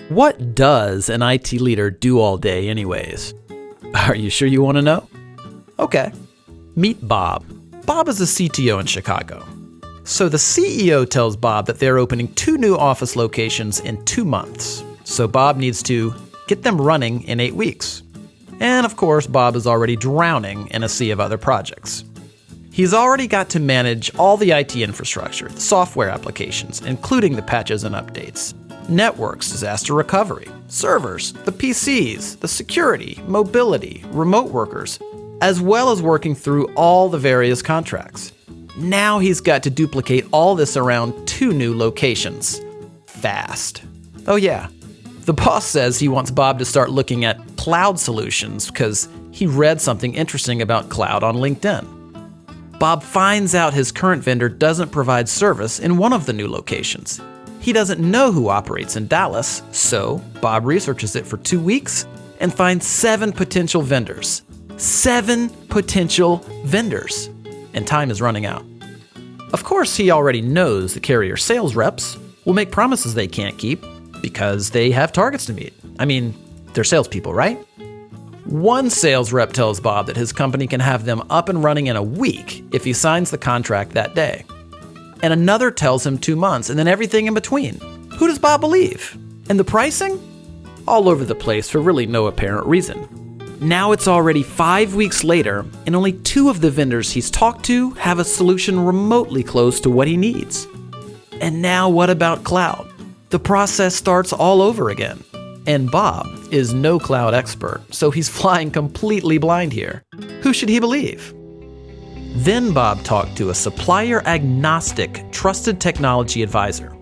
What does an IT leader do all day anyways? Are you sure you want to know? Okay. Meet Bob. Bob is a CTO in Chicago. So the CEO tells Bob that they're opening 2 new office locations in 2 months. So Bob needs to get them running in 8 weeks. And of course, Bob is already drowning in a sea of other projects. He's already got to manage all the IT infrastructure, the software applications, including the patches and updates, networks, disaster recovery, servers, the PCs, the security, mobility, remote workers, as well as working through all the various contracts. Now he's got to duplicate all this around 2 new locations. Fast. Oh yeah, the boss says he wants Bob to start looking at cloud solutions because he read something interesting about cloud on LinkedIn. Bob finds out his current vendor doesn't provide service in one of the new locations. He doesn't know who operates in Dallas, so Bob researches it for 2 weeks and finds 7 potential vendors. 7 potential vendors. And time is running out. Of course, he already knows the carrier sales reps will make promises they can't keep because they have targets to meet. I mean, they're salespeople, right? One sales rep tells Bob that his company can have them up and running in a week if he signs the contract that day. And another tells him 2 months and then everything in between. Who does Bob believe? And the pricing? All over the place for really no apparent reason. Now it's already 5 weeks later, and only 2 of the vendors he's talked to have a solution remotely close to what he needs. And now what about cloud? The process starts all over again. And Bob is no cloud expert, so he's flying completely blind here. Who should he believe? Then Bob talked to a supplier-agnostic, trusted technology advisor.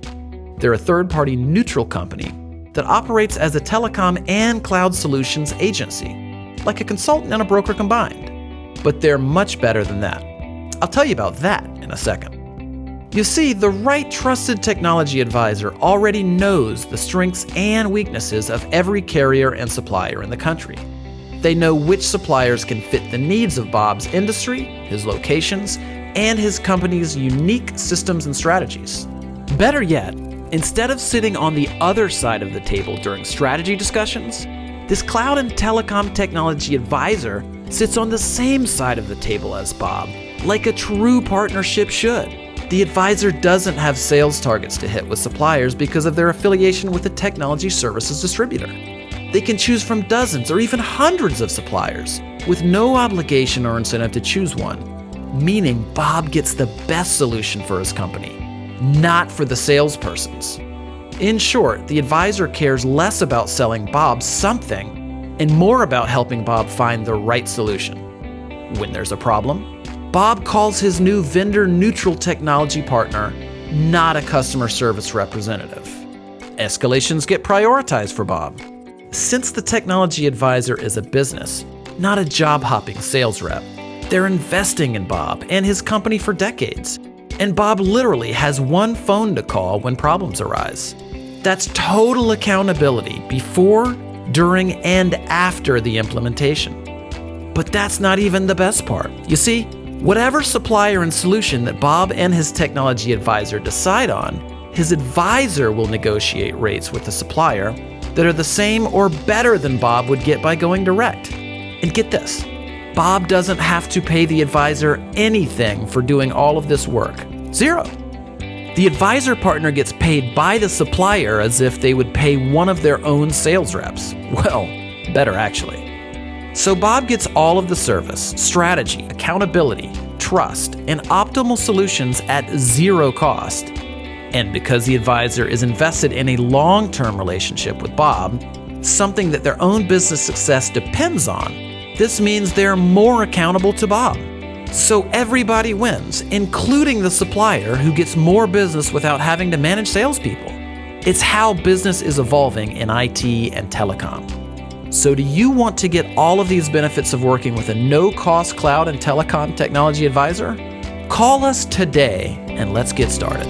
They're a third-party neutral company that operates as a telecom and cloud solutions agency, like a consultant and a broker combined. But they're much better than that. I'll tell you about that in a second. You see, the right trusted technology advisor already knows the strengths and weaknesses of every carrier and supplier in the country. They know which suppliers can fit the needs of Bob's industry, his locations, and his company's unique systems and strategies. Better yet, instead of sitting on the other side of the table during strategy discussions, this cloud and telecom technology advisor sits on the same side of the table as Bob, like a true partnership should. The advisor doesn't have sales targets to hit with suppliers because of their affiliation with a technology services distributor. They can choose from dozens or even hundreds of suppliers with no obligation or incentive to choose one, meaning Bob gets the best solution for his company, not for the salespersons. In short, the advisor cares less about selling Bob something and more about helping Bob find the right solution. When there's a problem, Bob calls his new vendor-neutral technology partner, not a customer service representative. Escalations get prioritized for Bob. Since the technology advisor is a business, not a job-hopping sales rep, they're investing in Bob and his company for decades. And Bob literally has one phone to call when problems arise. That's total accountability before, during, and after the implementation. But that's not even the best part. You see, whatever supplier and solution that Bob and his technology advisor decide on, his advisor will negotiate rates with the supplier that are the same or better than Bob would get by going direct. And get this, Bob doesn't have to pay the advisor anything for doing all of this work. 0. The advisor partner gets paid by the supplier as if they would pay one of their own sales reps. Well, better actually. So Bob gets all of the service, strategy, accountability, trust, and optimal solutions at 0 cost. And because the advisor is invested in a long-term relationship with Bob, something that their own business success depends on, this means they're more accountable to Bob. So everybody wins, including the supplier who gets more business without having to manage salespeople. It's how business is evolving in IT and telecom. So do you want to get all of these benefits of working with a no-cost cloud and telecom technology advisor? Call us today and let's get started.